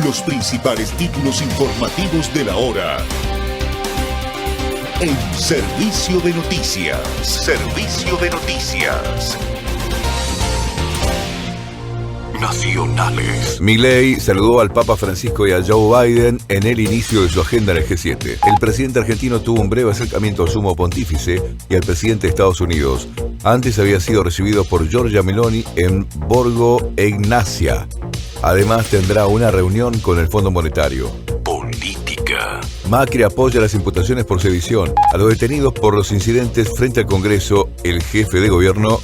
Los principales títulos informativos de la hora. En Servicio de Noticias. Servicio de Noticias. Nacionales. Milei saludó al Papa Francisco y a Joe Biden en el inicio de su agenda en el G7. El presidente argentino tuvo un breve acercamiento al sumo pontífice y al presidente de Estados Unidos. Antes había sido recibido por Giorgia Meloni en Borgo Egnazia. Además tendrá una reunión con el Fondo Monetario. Política. Macri apoya las imputaciones por sedición. A los detenidos por los incidentes frente al Congreso, el jefe de gobierno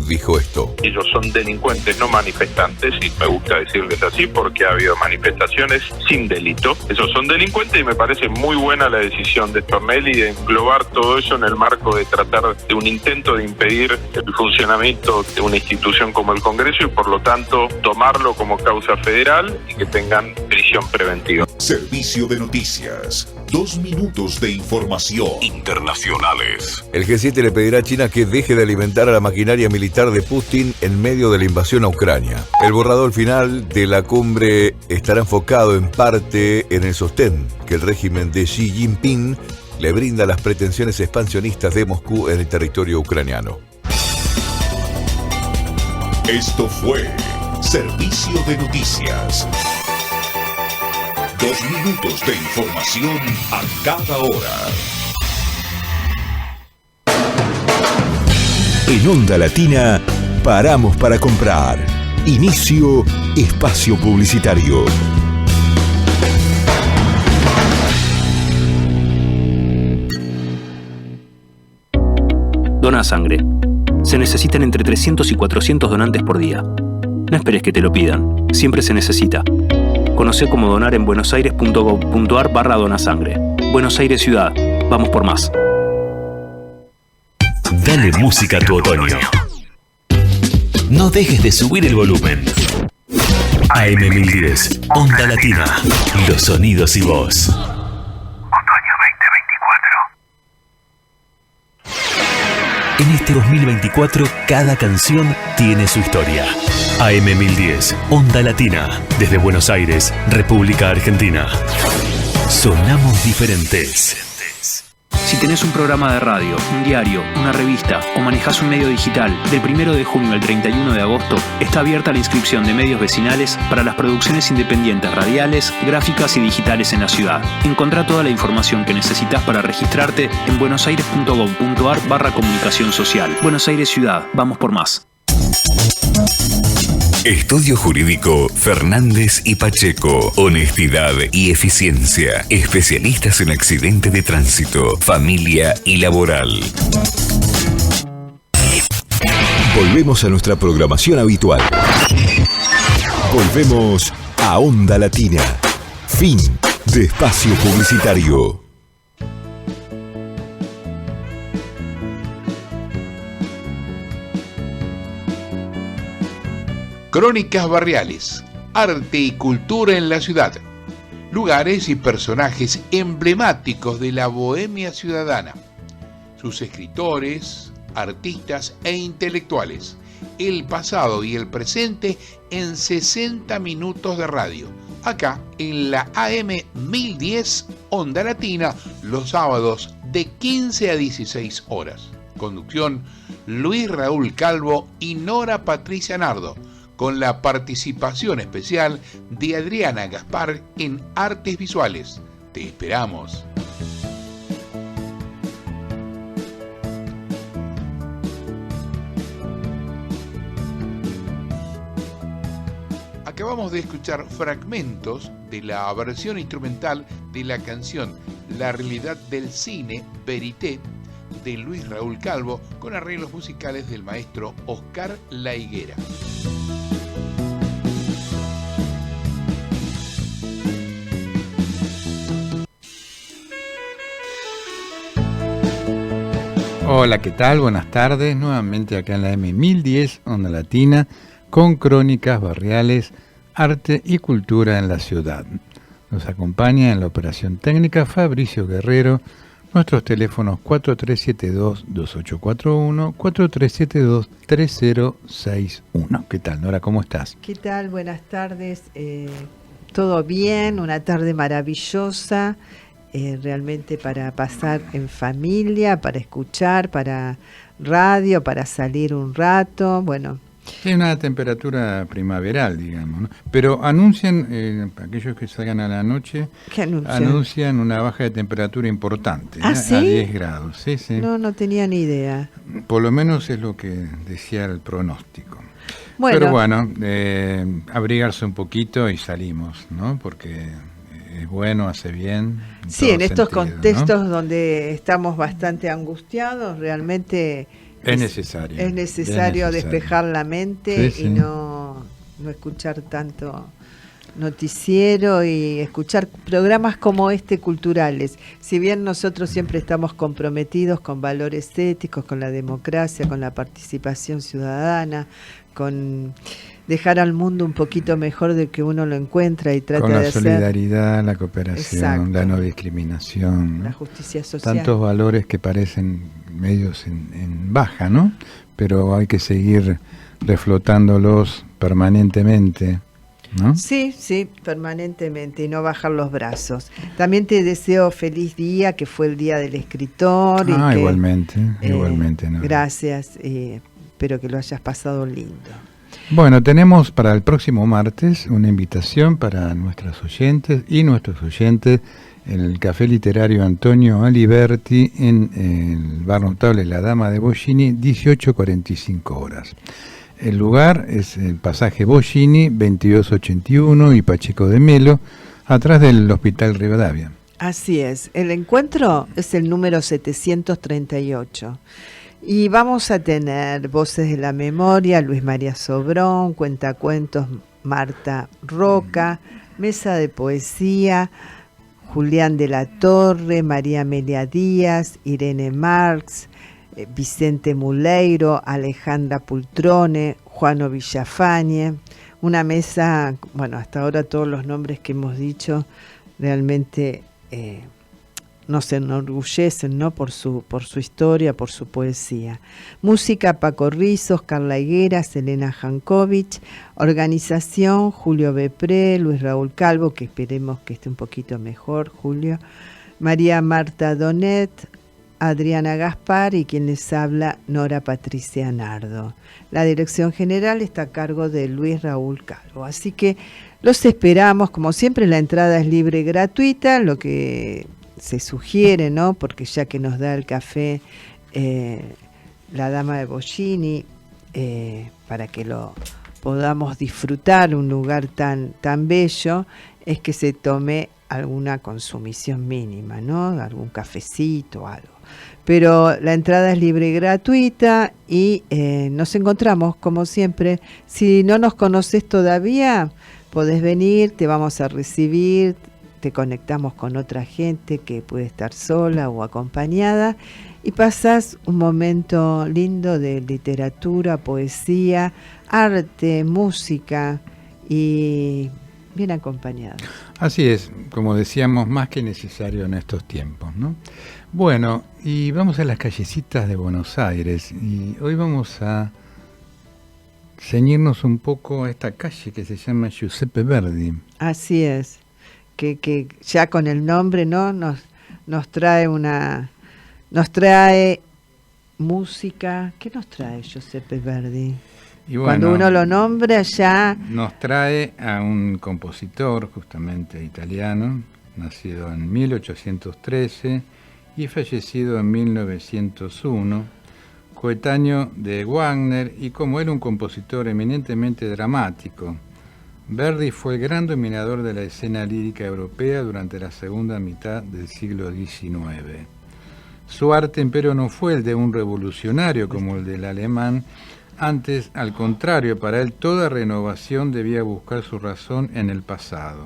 dijo esto. Ellos son delincuentes, no manifestantes, y me gusta decirles así porque ha habido manifestaciones sin delito. Esos son delincuentes y me parece muy buena la decisión de Stornelli de englobar todo eso en el marco de tratar de un intento de impedir el funcionamiento de una institución como el Congreso y por lo tanto tomarlo como causa federal y que tengan prisión preventiva. Servicio de Noticias. 2 minutos de información. Internacionales. El G7 le pedirá a China que deje de alimentar a la maquinaria militar de Putin en medio de la invasión a Ucrania. El borrador final de la cumbre estará enfocado en parte en el sostén que el régimen de Xi Jinping le brinda a las pretensiones expansionistas de Moscú en el territorio ucraniano. Esto fue Servicio de Noticias. 2 minutos de información a cada hora. En Onda Latina, paramos para comprar. Inicio espacio publicitario. Dona sangre. Se necesitan entre 300 y 400 donantes por día. No esperes que te lo pidan. Siempre se necesita. Conocé cómo donar en buenosaires.gov.ar/donasangre. Buenos Aires Ciudad. Vamos por más. Dale música a tu otoño. No dejes de subir el volumen. AM1010, Onda Latina. Los sonidos y voz. Otoño 2024. En este 2024, cada canción tiene su historia. AM1010, Onda Latina. Desde Buenos Aires, República Argentina. Sonamos diferentes. Si tenés un programa de radio, un diario, una revista o manejás un medio digital, del 1 de junio al 31 de agosto está abierta la inscripción de medios vecinales para las producciones independientes radiales, gráficas y digitales en la ciudad. Encontrá toda la información que necesitas para registrarte en buenosaires.gov.ar/comunicación social. Buenos Aires Ciudad, vamos por más. Estudio Jurídico Fernández y Pacheco. Honestidad y eficiencia. Especialistas en accidentes de tránsito, familia y laboral. Volvemos a nuestra programación habitual. Volvemos a Onda Latina. Fin de espacio publicitario. Crónicas barriales, arte y cultura en la ciudad, lugares y personajes emblemáticos de la bohemia ciudadana, sus escritores, artistas e intelectuales, el pasado y el presente en 60 minutos de radio, acá en la AM 1010 Onda Latina, los sábados de 15 a 16 horas. Conducción Luis Raúl Calvo y Nora Patricia Nardo, con la participación especial de Adriana Gaspar en Artes Visuales. Te esperamos. Acabamos de escuchar fragmentos de la versión instrumental de la canción La realidad del cine, Verité, de Luis Raúl Calvo, con arreglos musicales del maestro Oscar La Higuera. Hola, ¿qué tal? Buenas tardes. Nuevamente acá en la M1010, Onda Latina, con crónicas barriales, arte y cultura en la ciudad. Nos acompaña en la operación técnica Fabricio Guerrero. Nuestros teléfonos 4372-2841, 4372-3061. ¿Qué tal, Nora? ¿Cómo estás? ¿Qué tal? Buenas tardes. todo bien, una tarde maravillosa, realmente para pasar en familia, para escuchar, para radio, para salir un rato, bueno. Es una temperatura primaveral, digamos, ¿no? Pero anuncian, aquellos que salgan a la noche, ¿Qué anuncian una baja de temperatura importante, ¿sí? A 10 grados. Sí, sí. No tenía ni idea. Por lo menos es lo que decía el pronóstico. Bueno. Pero bueno, abrigarse un poquito y salimos, ¿no? Porque es bueno, hace bien. Sí, en estos sentido, contextos, ¿no? Donde estamos bastante angustiados, realmente es necesario. Es necesario despejar la mente, sí, y no escuchar tanto noticiero y escuchar programas como este culturales. Si bien nosotros siempre estamos comprometidos con valores éticos, con la democracia, con la participación ciudadana, con dejar al mundo un poquito mejor de que uno lo encuentra y trata de hacer. Con la solidaridad, la cooperación, exacto, la no discriminación, la justicia social. Tantos valores que parecen medios en baja, ¿no? Pero hay que seguir reflotándolos permanentemente, ¿no? Sí, permanentemente, y no bajar los brazos. También te deseo feliz día, que fue el Día del Escritor. Igualmente, ¿no? Gracias, espero que lo hayas pasado lindo. Bueno, tenemos para el próximo martes una invitación para nuestras oyentes y nuestros oyentes en el Café Literario Antonio Aliberti en el Bar Notable La Dama de Bocchini, 18:45 horas. El lugar es el pasaje Bocchini, 2281 y Pacheco de Melo, atrás del Hospital Rivadavia. Así es, el encuentro es el número 738. Y vamos a tener Voces de la Memoria, Luis María Sobrón, Cuentacuentos Marta Roca, Mesa de Poesía, Julián de la Torre, María Amelia Díaz, Irene Marx, Vicente Muleiro, Alejandra Pultrone, Juano Villafañe. Una mesa, bueno, hasta ahora todos los nombres que hemos dicho realmente nos enorgullecen, ¿no? Por su historia, por su poesía. Música, Paco Rizos, Carla Higuera, Selena Jankovic. Organización, Julio Bepré, Luis Raúl Calvo, que esperemos que esté un poquito mejor, Julio. María Marta Donet, Adriana Gaspar y quien les habla, Nora Patricia Nardo. La dirección general está a cargo de Luis Raúl Calvo. Así que los esperamos, como siempre la entrada es libre y gratuita, lo que se sugiere, ¿no? Porque ya que nos da el café La Dama de Bocchini, para que lo podamos disfrutar, un lugar tan bello, es que se tome alguna consumición mínima, ¿no? Algún cafecito o algo. Pero la entrada es libre y gratuita y nos encontramos, como siempre. Si no nos conoces todavía, podés venir, te vamos a recibir, te conectamos con otra gente que puede estar sola o acompañada y pasás un momento lindo de literatura, poesía, arte, música y bien acompañado. Así es, como decíamos, más que necesario en estos tiempos, ¿no? Bueno, y vamos a las callecitas de Buenos Aires y hoy vamos a ceñirnos un poco a esta calle que se llama Giuseppe Verdi. Así es. Que ya con el nombre, ¿no? nos trae música. ¿Qué nos trae Giuseppe Verdi? Y bueno, cuando uno lo nombra ya nos trae a un compositor justamente italiano, nacido en 1813 y fallecido en 1901, coetáneo de Wagner y como era un compositor eminentemente dramático. Verdi fue el gran dominador de la escena lírica europea durante la segunda mitad del siglo XIX. Su arte, empero, no fue el de un revolucionario como el del alemán. Antes, al contrario, para él toda renovación debía buscar su razón en el pasado.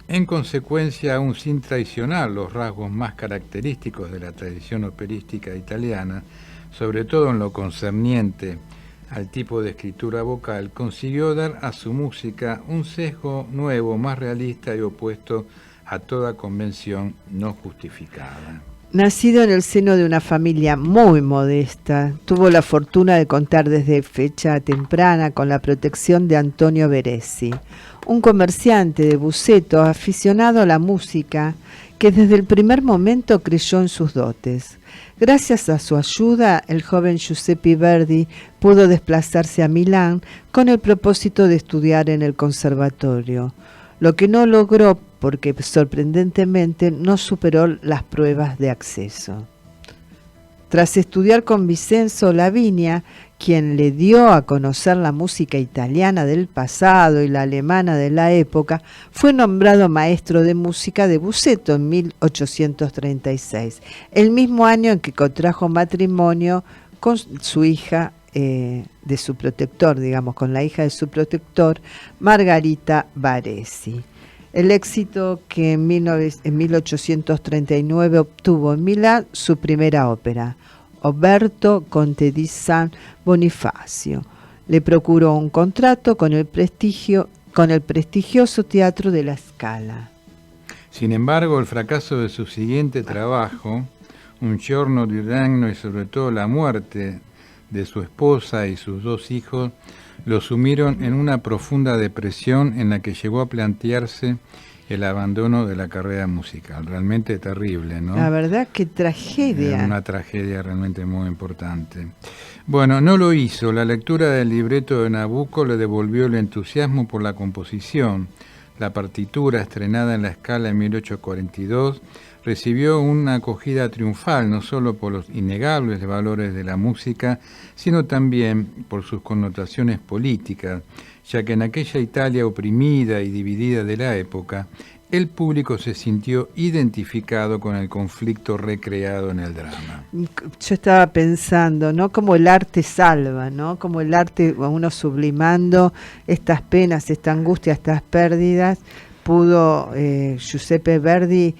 En consecuencia, aún sin traicionar los rasgos más característicos de la tradición operística italiana, sobre todo en lo concerniente al tipo de escritura vocal, consiguió dar a su música un sesgo nuevo, más realista y opuesto a toda convención no justificada. Nacido en el seno de una familia muy modesta, tuvo la fortuna de contar desde fecha temprana con la protección de Antonio Beresi, un comerciante de Buceto aficionado a la música que desde el primer momento creyó en sus dotes. Gracias a su ayuda, el joven Giuseppe Verdi pudo desplazarse a Milán con el propósito de estudiar en el conservatorio, lo que no logró porque sorprendentemente no superó las pruebas de acceso. Tras estudiar con Vincenzo Lavinia, quien le dio a conocer la música italiana del pasado y la alemana de la época, fue nombrado maestro de música de Buceto en 1836, el mismo año en que contrajo matrimonio con su hija de su protector, con la hija de su protector, Margarita Baresi. El éxito que en 1839 obtuvo en Milán su primera ópera, Oberto Conte di San Bonifacio, le procuró un contrato con el prestigioso Teatro de la Scala. Sin embargo, el fracaso de su siguiente trabajo, Un giorno di regno, y sobre todo la muerte de su esposa y sus 2 hijos, lo sumieron en una profunda depresión en la que llegó a plantearse el abandono de la carrera musical. Realmente terrible, ¿no? La verdad, qué tragedia. Una tragedia realmente muy importante. Bueno, no lo hizo. La lectura del libreto de Nabucco le devolvió el entusiasmo por la composición. La partitura, estrenada en la Scala en 1842, recibió una acogida triunfal, no solo por los innegables valores de la música, sino también por sus connotaciones políticas, ya que en aquella Italia oprimida y dividida de la época, el público se sintió identificado con el conflicto recreado en el drama. Yo estaba pensando, ¿no? Como el arte salva, ¿no? Como el arte, uno sublimando estas penas, esta angustia, estas pérdidas, pudo Giuseppe Verdi,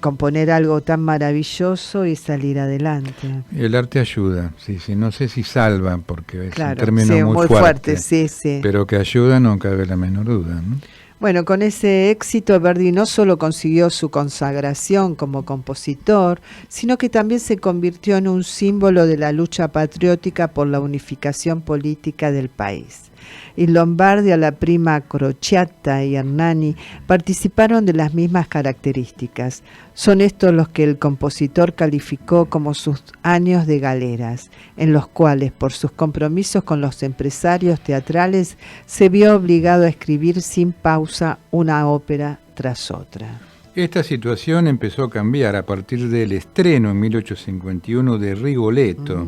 componer algo tan maravilloso y salir adelante. El arte ayuda, sí, no sé si salva, porque es claro, un término muy fuerte, sí. Pero que ayuda no cabe la menor duda, ¿no? Bueno, con ese éxito Verdi no solo consiguió su consagración como compositor, sino que también se convirtió en un símbolo de la lucha patriótica por la unificación política del país. Y Lombardia, la prima Crociata y Hernani participaron de las mismas características. Son estos los que el compositor calificó como sus años de galeras, en los cuales, por sus compromisos con los empresarios teatrales, se vio obligado a escribir sin pausa una ópera tras otra. Esta situación empezó a cambiar a partir del estreno en 1851 de Rigoletto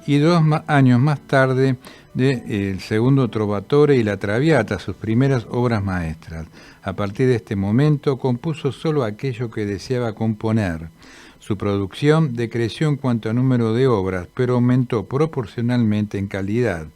y 2 años más tarde de El Segundo Trovatore y La Traviata, sus primeras obras maestras. A partir de este momento compuso solo aquello que deseaba componer. Su producción decreció en cuanto a número de obras, pero aumentó proporcionalmente en calidad.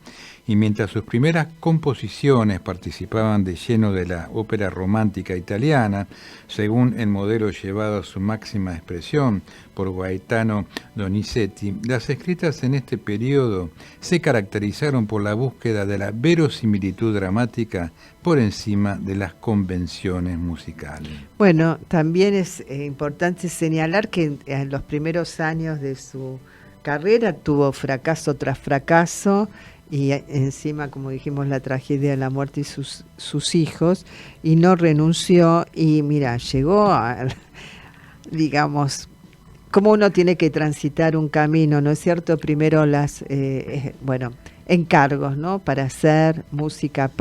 Y mientras sus primeras composiciones participaban de lleno de la ópera romántica italiana, según el modelo llevado a su máxima expresión por Gaetano Donizetti, las escritas en este periodo se caracterizaron por la búsqueda de la verosimilitud dramática por encima de las convenciones musicales. Bueno, también es importante señalar que en los primeros años de su carrera tuvo fracaso tras fracaso, y encima, como dijimos, la tragedia de la muerte y sus hijos, y no renunció, y mira, llegó a, como uno tiene que transitar un camino, ¿no es cierto? Primero encargos, ¿no? Para hacer música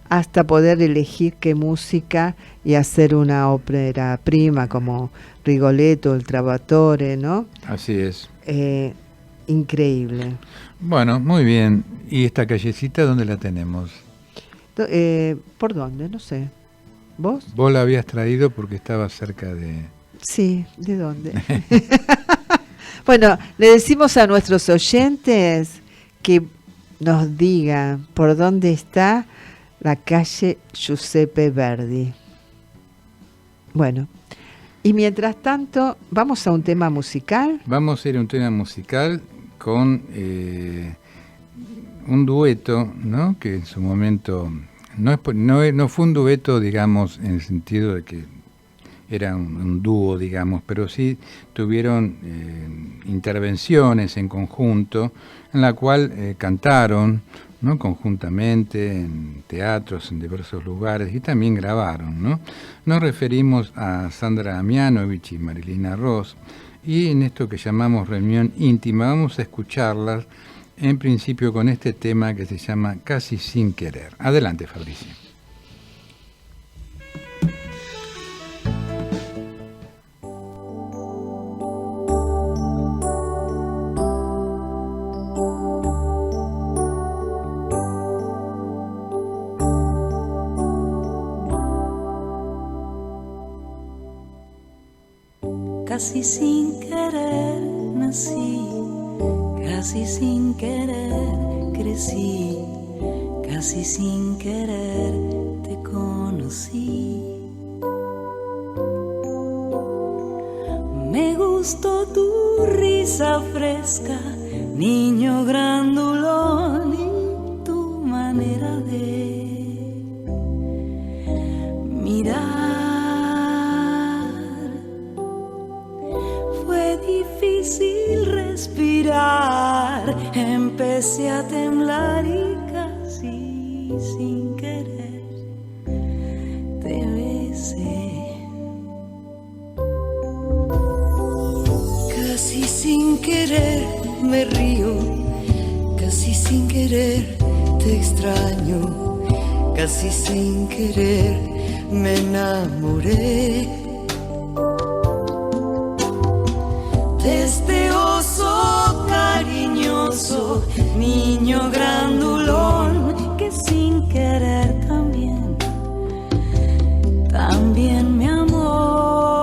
hasta poder elegir qué música y hacer una ópera prima como Rigoletto, El Trovatore, ¿no? Así es. Increíble. Bueno, muy bien. ¿Y esta callecita dónde la tenemos? ¿Por dónde? No sé. ¿Vos? Vos la habías traído porque estaba cerca de... Sí, ¿de dónde? Bueno, le decimos a nuestros oyentes que nos digan por dónde está la calle Giuseppe Verdi. Bueno, y mientras tanto, ¿vamos a un tema musical? Vamos a ir a un tema musical con un dueto, ¿no? Que en su momento no fue un dueto, digamos, en el sentido de que era un dúo, digamos, pero sí tuvieron intervenciones en conjunto, en la cual cantaron, ¿no?, conjuntamente en teatros, en diversos lugares, y también grabaron, ¿no? Nos referimos a Sandra Mianovich y Marilina Ross, y en esto que llamamos reunión íntima vamos a escucharlas en principio con este tema que se llama Casi sin querer. Adelante, Fabricio. Casi sin querer nací, casi sin querer crecí, casi sin querer te conocí. Me gustó tu risa fresca, niño grandulón, y tu manera de mirar. Difícil respirar, empecé a temblar y casi sin querer te besé. Casi sin querer me río, casi sin querer te extraño, casi sin querer me enamoré. Este oso cariñoso, niño grandulón, que sin querer también me amó.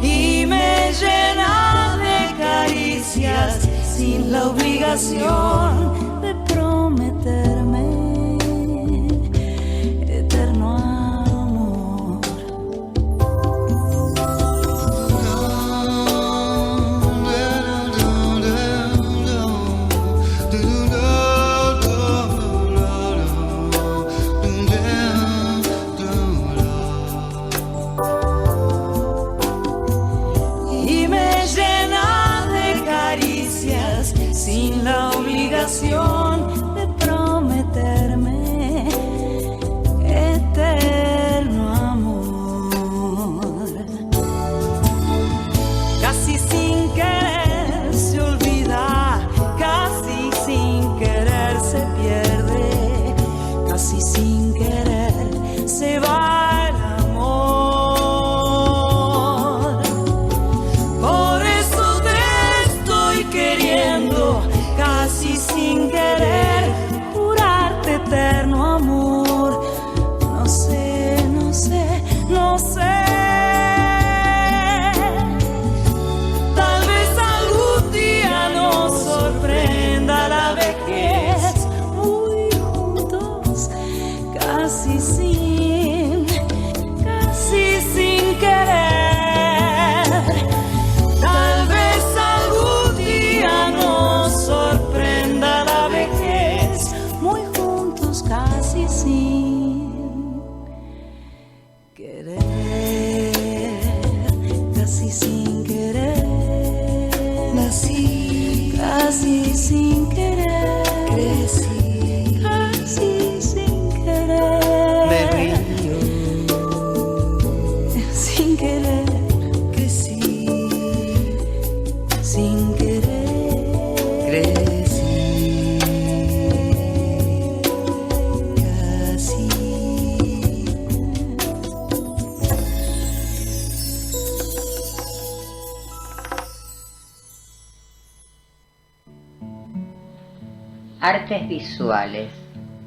Y me llena de caricias sin la obligación de prometerme eterno amor. Y me llena de caricias sin la obligación de prometerme eterno amor. Casi sin querer se olvida, casi sin querer se pierde, casi sin querer se va el amor. Por eso te estoy queriendo, casi sin querer jurarte eterno amor. No sé, no sé, no sé. Tal vez algún día nos sorprenda la vejez, muy juntos, casi sin querer. Tal vez algún día nos sorprenda la vejez, muy juntos, casi sin querer, casi sin querer. Nací, casi sin querer. Crecí, casi sin querer. Me río, sin querer. Crecí, sin querer. Crecí, casi. Artes visuales,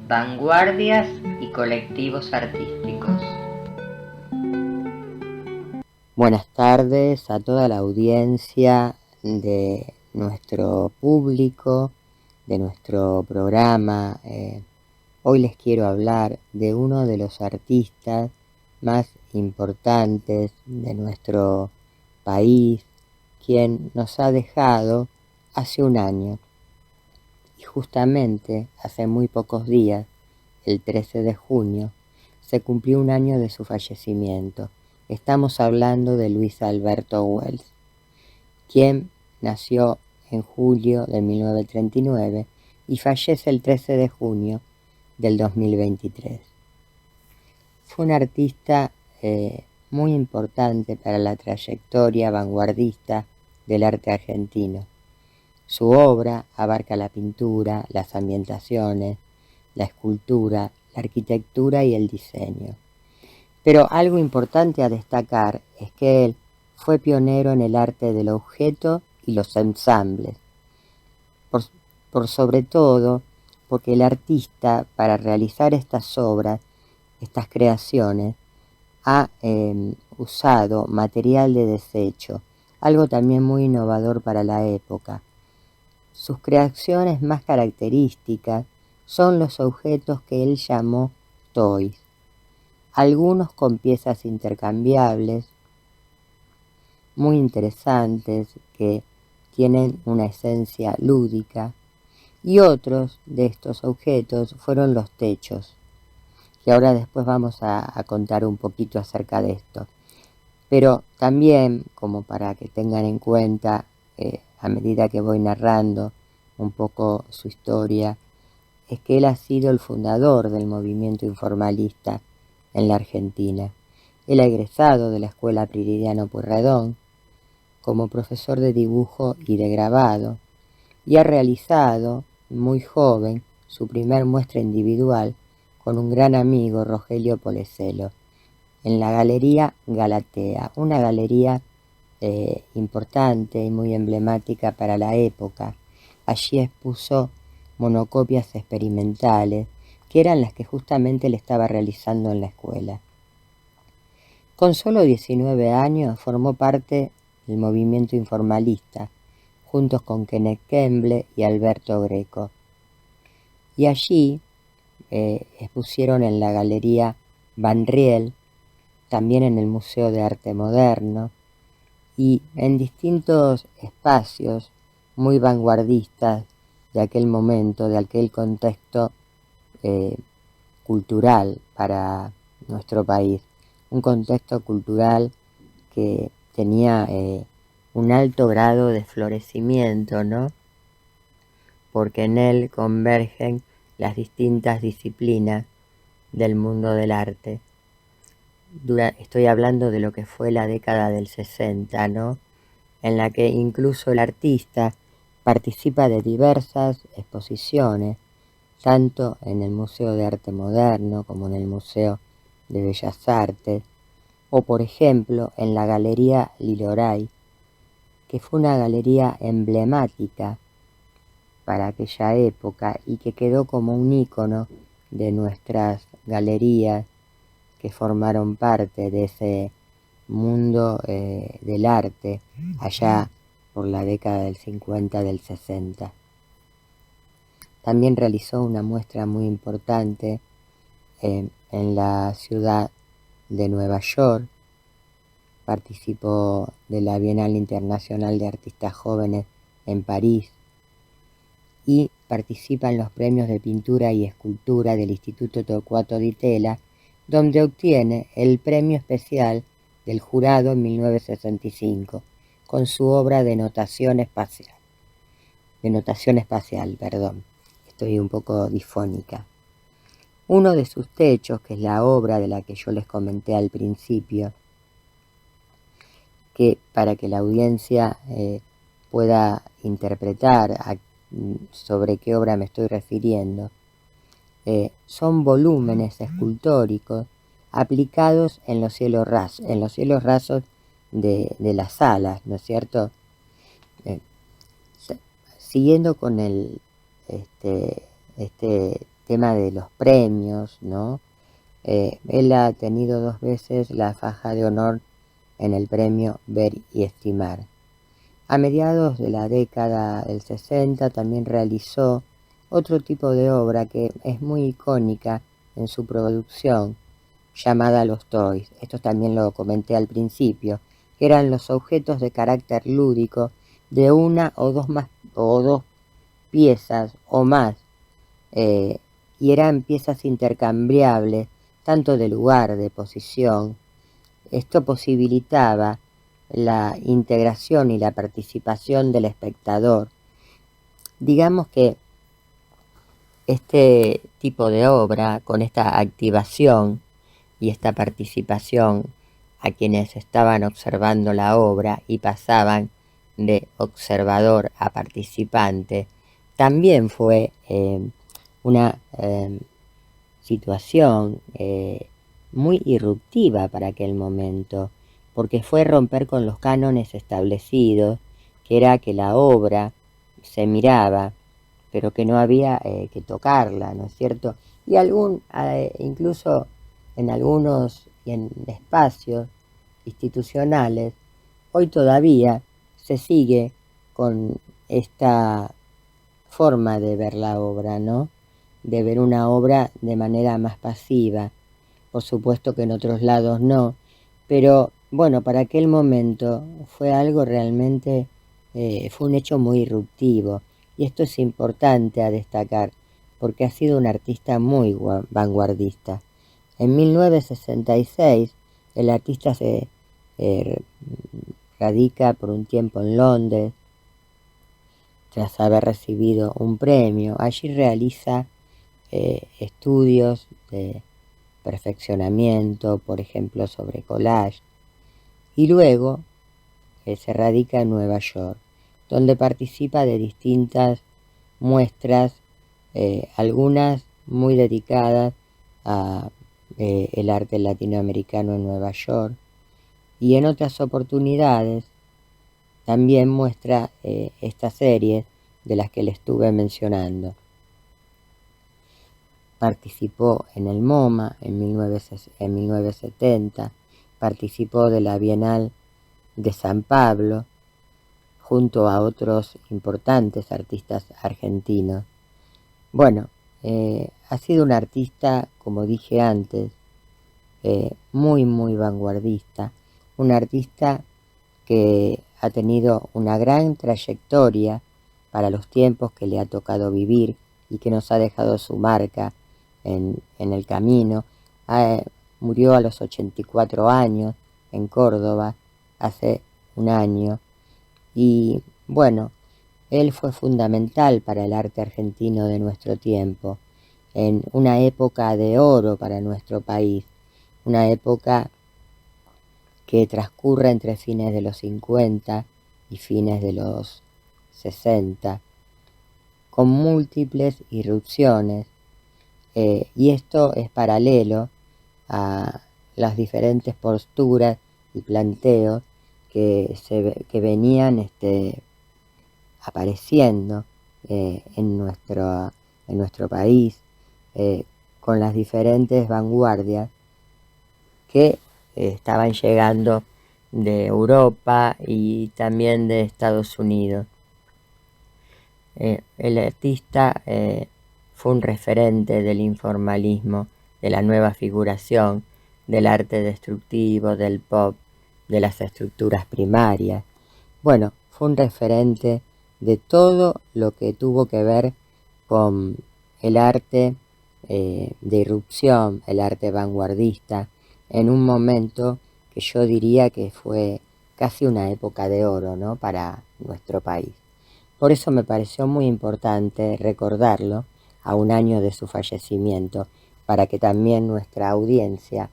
vanguardias y colectivos artísticos. Buenas tardes a toda la audiencia de nuestro público, de nuestro programa. Hoy les quiero hablar de uno de los artistas más importantes de nuestro país, quien nos ha dejado hace un año. Y justamente hace muy pocos días, el 13 de junio, se cumplió un año de su fallecimiento. Estamos hablando de Luis Alberto Wells, quien nació en julio de 1939 y fallece el 13 de junio del 2023. Fue un artista muy importante para la trayectoria vanguardista del arte argentino. Su obra abarca la pintura, las ambientaciones, la escultura, la arquitectura y el diseño. Pero algo importante a destacar es que él fue pionero en el arte del objeto y los ensambles. Por sobre todo, porque el artista, para realizar estas obras, estas creaciones, ha usado material de desecho, algo también muy innovador para la época. Sus creaciones más características son los objetos que él llamó toys, algunos con piezas intercambiables, muy interesantes, que tienen una esencia lúdica, y otros de estos objetos fueron los techos, que ahora después vamos a contar un poquito acerca de esto. Pero también, como para que tengan en cuenta, a medida que voy narrando un poco su historia, es que él ha sido el fundador del movimiento informalista en la Argentina. Él ha egresado de la Escuela Prilidiano Pueyrredón como profesor de dibujo y de grabado, y ha realizado, muy joven, su primer muestra individual con un gran amigo, Rogelio Poleselo, en la Galería Galatea, una galería importante y muy emblemática para la época. Allí expuso monocopias experimentales, que eran las que justamente él estaba realizando en la escuela. Con solo 19 años formó parte del movimiento informalista, juntos con Kenneth Kemble y Alberto Greco. Y allí expusieron en la Galería Van Riel, también en el Museo de Arte Moderno, y en distintos espacios muy vanguardistas de aquel momento, de aquel contexto cultural para nuestro país. Un contexto cultural que tenía un alto grado de florecimiento, ¿no? Porque en él convergen las distintas disciplinas del mundo del arte. Estoy hablando de lo que fue la década del 60, ¿no? En la que incluso el artista participa de diversas exposiciones, tanto en el Museo de Arte Moderno como en el Museo de Bellas Artes, o por ejemplo en la Galería Liloray, que fue una galería emblemática para aquella época y que quedó como un ícono de nuestras galerías que formaron parte de ese mundo del arte allá por la década del 50, del 60. También realizó una muestra muy importante en la ciudad de Nueva York. Participó de la Bienal Internacional de Artistas Jóvenes en París y participa en los premios de pintura y escultura del Instituto Torcuato Di Tella, donde obtiene el premio especial del jurado en 1965 con su obra de notación espacial. Estoy un poco difónica. Uno de sus techos, que es la obra de la que yo les comenté al principio, que para que la audiencia pueda interpretar sobre qué obra me estoy refiriendo, son volúmenes escultóricos aplicados en los cielos rasos de las salas, ¿no es cierto? Siguiendo con este tema de los premios, ¿no? Él ha tenido 2 veces la faja de honor en el premio Ver y Estimar. A mediados de la década del 60 también realizó otro tipo de obra que es muy icónica en su producción, llamada Los Toys. Esto también lo comenté al principio, que eran los objetos de carácter lúdico de una o dos piezas o más, y eran piezas intercambiables tanto de lugar, de posición. Esto posibilitaba la integración y la participación del espectador. Digamos que este tipo de obra, con esta activación y esta participación a quienes estaban observando la obra y pasaban de observador a participante, también fue una situación muy irruptiva para aquel momento, porque fue romper con los cánones establecidos, que era que la obra se miraba, pero que no había que tocarla, ¿no es cierto? Y incluso en algunos en espacios institucionales, hoy todavía se sigue con esta forma de ver la obra, ¿no? De ver una obra de manera más pasiva. Por supuesto que en otros lados no, pero bueno, para aquel momento fue algo realmente, fue un hecho muy irruptivo. Y esto es importante a destacar, porque ha sido un artista muy vanguardista. En 1966, el artista se radica por un tiempo en Londres, tras haber recibido un premio. Allí realiza estudios de perfeccionamiento, por ejemplo, sobre collage, y luego se radica en Nueva York, donde participa de distintas muestras, algunas muy dedicadas a el arte latinoamericano en Nueva York, y en otras oportunidades también muestra estas series de las que le estuve mencionando. Participó en el MoMA en 1970, participó de la Bienal de San Pablo, junto a otros importantes artistas argentinos. Bueno, ha sido un artista, como dije antes, muy, muy vanguardista, un artista que ha tenido una gran trayectoria para los tiempos que le ha tocado vivir y que nos ha dejado su marca en el camino. Murió a los 84 años en Córdoba, hace un año, y bueno, él fue fundamental para el arte argentino de nuestro tiempo, en una época de oro para nuestro país, una época que transcurre entre fines de los 50 y fines de los 60, con múltiples irrupciones, y esto es paralelo a las diferentes posturas y planteos que venían apareciendo en nuestro país, con las diferentes vanguardias que estaban llegando de Europa y también de Estados Unidos. El artista fue un referente del informalismo, de la nueva figuración, del arte destructivo, del pop, de las estructuras primarias. Bueno, fue un referente de todo lo que tuvo que ver con el arte de irrupción, el arte vanguardista, en un momento que yo diría que fue casi una época de oro, ¿no?, para nuestro país. Por eso me pareció muy importante recordarlo a un año de su fallecimiento, para que también nuestra audiencia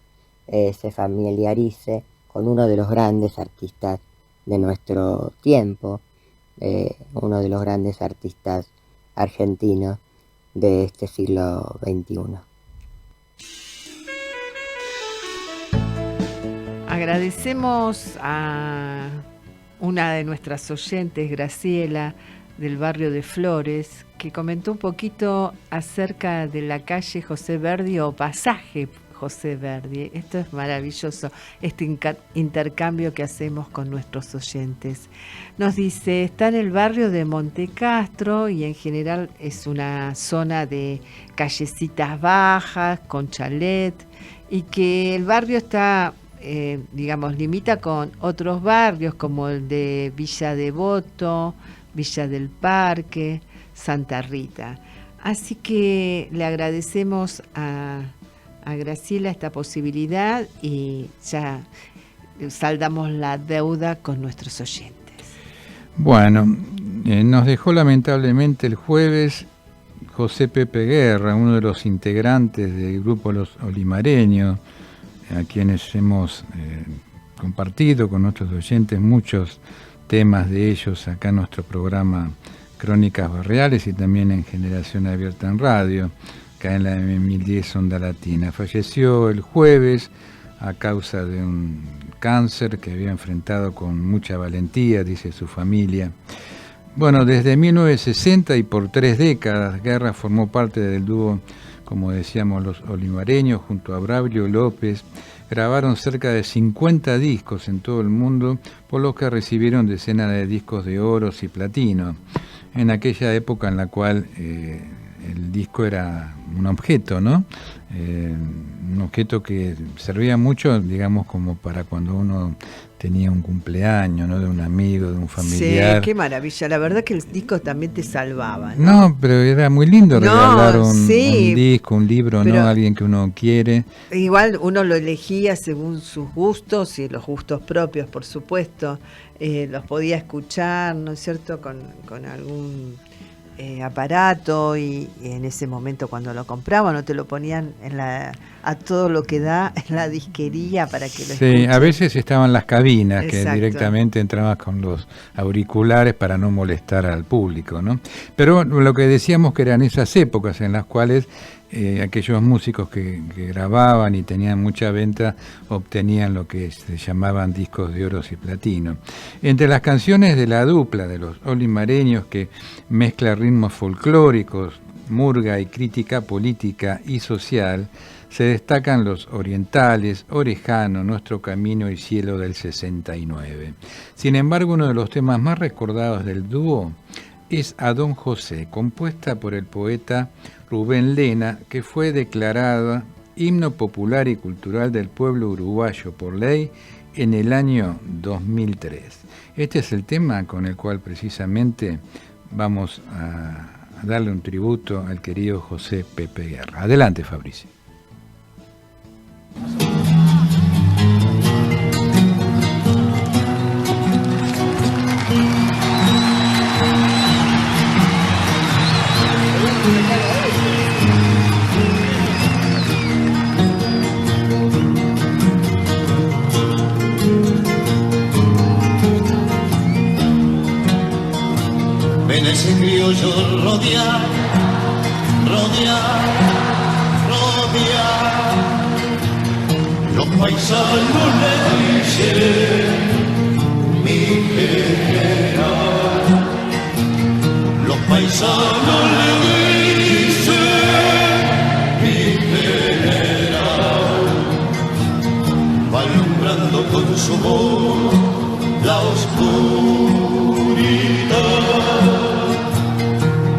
se familiarice con uno de los grandes artistas de nuestro tiempo, uno de los grandes artistas argentinos de este siglo XXI. Agradecemos a una de nuestras oyentes, Graciela, del barrio de Flores, que comentó un poquito acerca de la calle José Verdi o pasaje José Verdi. Esto es maravilloso, este intercambio que hacemos con nuestros oyentes. Nos dice, está en el barrio de Montecastro y en general es una zona de callecitas bajas, con chalet, y que el barrio está, limita con otros barrios como el de Villa Devoto, Villa del Parque, Santa Rita. Así que le agradecemos a a Graciela esta posibilidad y ya saldamos la deuda con nuestros oyentes. Bueno, nos dejó lamentablemente el jueves José Pepe Guerra, uno de los integrantes del grupo Los Olimareños, a quienes hemos compartido con nuestros oyentes muchos temas de ellos acá en nuestro programa Crónicas Barriales y también en Generación Abierta en Radio, acá en la M1010 Onda Latina. Falleció el jueves a causa de un cáncer que había enfrentado con mucha valentía, dice su familia. Bueno, desde 1960 y por 3 décadas, Guerra formó parte del dúo, como decíamos, Los Olimareños, junto a Braulio López. Grabaron cerca de 50 discos en todo el mundo, por los que recibieron decenas de discos de oro y platino, en aquella época en la cual el disco era un objeto, ¿no? Un objeto que servía mucho, digamos, como para cuando uno tenía un cumpleaños, ¿no? De un amigo, de un familiar. Sí, qué maravilla. La verdad que el disco también te salvaba, ¿no? No, pero era muy lindo regalar un disco, un libro, ¿no? A alguien que uno quiere. Igual uno lo elegía según sus gustos y los gustos propios, por supuesto. Los podía escuchar, ¿no es cierto?, con algún aparato y en ese momento cuando lo compraban no te lo ponían a todo lo que da en la disquería para que lo escuches. Sí, a veces estaban las cabinas. Exacto. Que directamente entrabas con los auriculares para no molestar al público, ¿no? Pero lo que decíamos que eran esas épocas en las cuales aquellos músicos que grababan y tenían mucha venta obtenían lo que se llamaban discos de oro y platino. Entre las canciones de la dupla de Los Olimareños, que mezcla ritmos folclóricos, murga y crítica política y social, se destacan Los Orientales, Orejano, Nuestro Camino y Cielo del 69. Sin embargo, uno de los temas más recordados del dúo es A Don José, compuesta por el poeta Rubén Lena, que fue declarada himno popular y cultural del pueblo uruguayo por ley en el año 2003. Este es el tema con el cual precisamente vamos a darle un tributo al querido José Pepe Guerra. Adelante, Fabricio. Ven ese criollo rodear, rodear, rodear. Los paisanos le dicen mi general. Los paisanos le dicen mi general. Va alumbrando con su voz la oscuridad.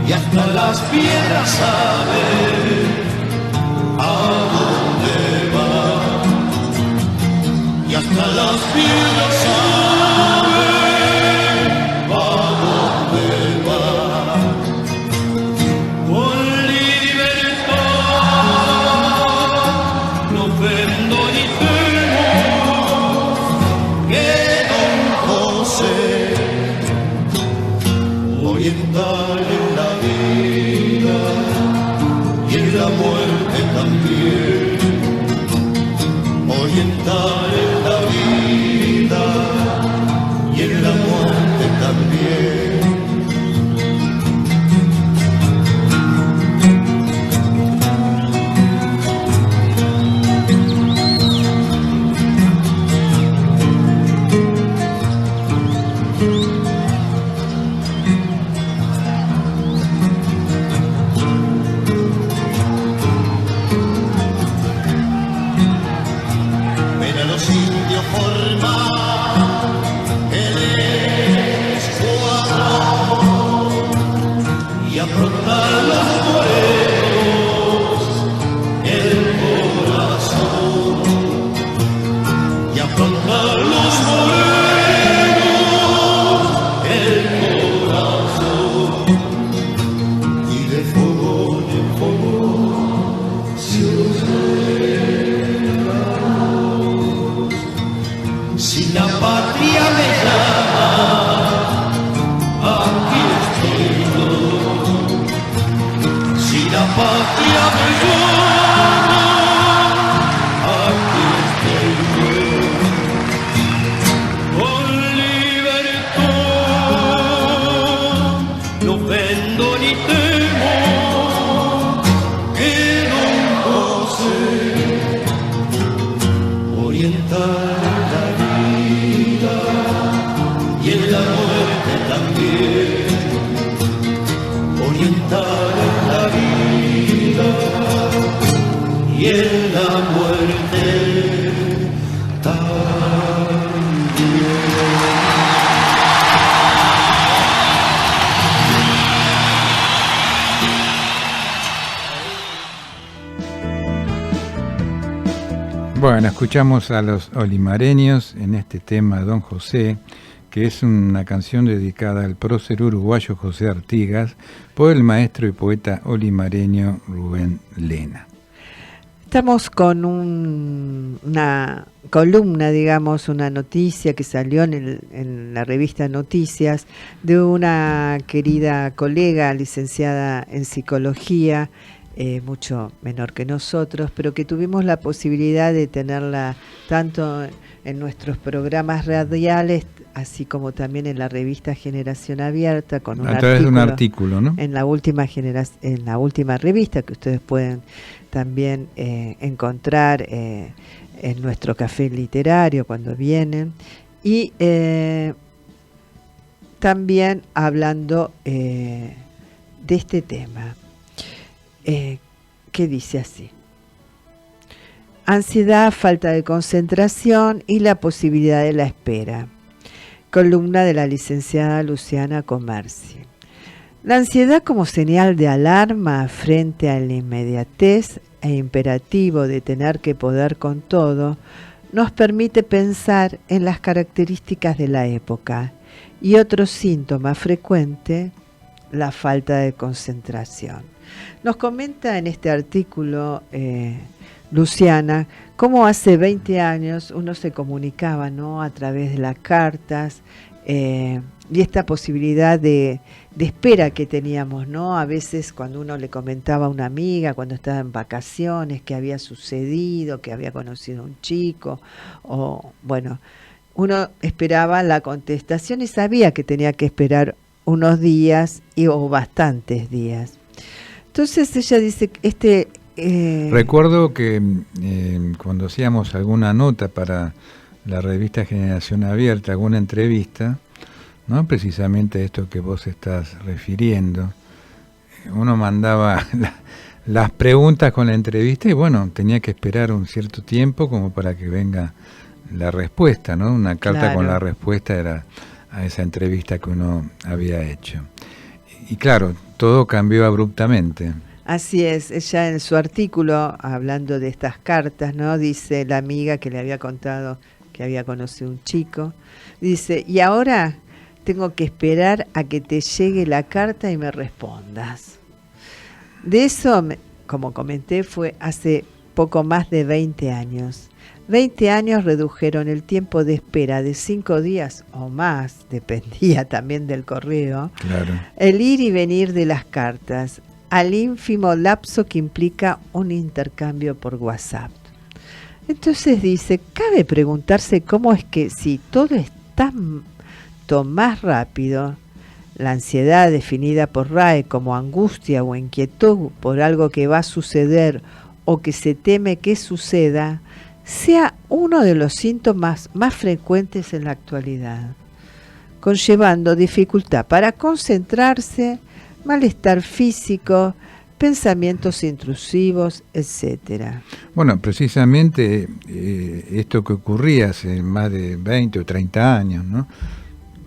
Y hasta las piedras saben a dónde va. Y hasta las piedras saben a dónde va. Con libertad no ofendo ni temo que Don José oriental en la vida y en la muerte también, oriental en la vida y en la muerte también. Cielo Bueno, escuchamos a los olimareños en este tema Don José, que es una canción dedicada al prócer uruguayo José Artigas por el maestro y poeta olimareño Rubén Lena. Estamos con una columna, digamos, una noticia que salió en la revista Noticias de una querida colega licenciada en psicología, mucho menor que nosotros, pero que tuvimos la posibilidad de tenerla tanto en nuestros programas radiales, así como también en la revista Generación Abierta, con un través de un artículo, ¿no? En la última revista que ustedes pueden también encontrar en nuestro café literario cuando vienen, y también hablando de este tema. Que dice así: ansiedad, falta de concentración y la posibilidad de la espera. Columna de la licenciada Luciana Comerci. La ansiedad como señal de alarma frente a la inmediatez e imperativo de tener que poder con todo, nos permite pensar en las características de la época y otro síntoma frecuente, la falta de concentración. Nos comenta en este artículo Luciana cómo hace 20 años uno se comunicaba, ¿no?, a través de las cartas y esta posibilidad de espera que teníamos, ¿no? A veces cuando uno le comentaba a una amiga cuando estaba en vacaciones que había sucedido, que había conocido a un chico, o bueno, uno esperaba la contestación y sabía que tenía que esperar unos días o bastantes días. Entonces ella dice, recuerdo que cuando hacíamos alguna nota para la revista Generación Abierta, alguna entrevista, ¿no?, precisamente esto que vos estás refiriendo, uno mandaba las preguntas con la entrevista y bueno, tenía que esperar un cierto tiempo como para que venga la respuesta, ¿no? Una carta, claro, con la respuesta era a esa entrevista que uno había hecho. Y claro, todo cambió abruptamente. Así es, ella en su artículo, hablando de estas cartas, ¿no?, dice la amiga que le había contado que había conocido un chico, dice, y ahora tengo que esperar a que te llegue la carta y me respondas. De eso, como comenté, fue hace poco más de 20 años. 20 años redujeron el tiempo de espera de 5 días o más, dependía también del correo, claro, el ir y venir de las cartas, al ínfimo lapso que implica un intercambio por WhatsApp. Entonces dice, cabe preguntarse cómo es que si todo es tanto más rápido, la ansiedad definida por RAE como angustia o inquietud por algo que va a suceder o que se teme que suceda, sea uno de los síntomas más frecuentes en la actualidad, conllevando dificultad para concentrarse, malestar físico, pensamientos intrusivos, etcétera. Bueno, precisamente esto que ocurría hace más de 20 o 30 años, ¿no?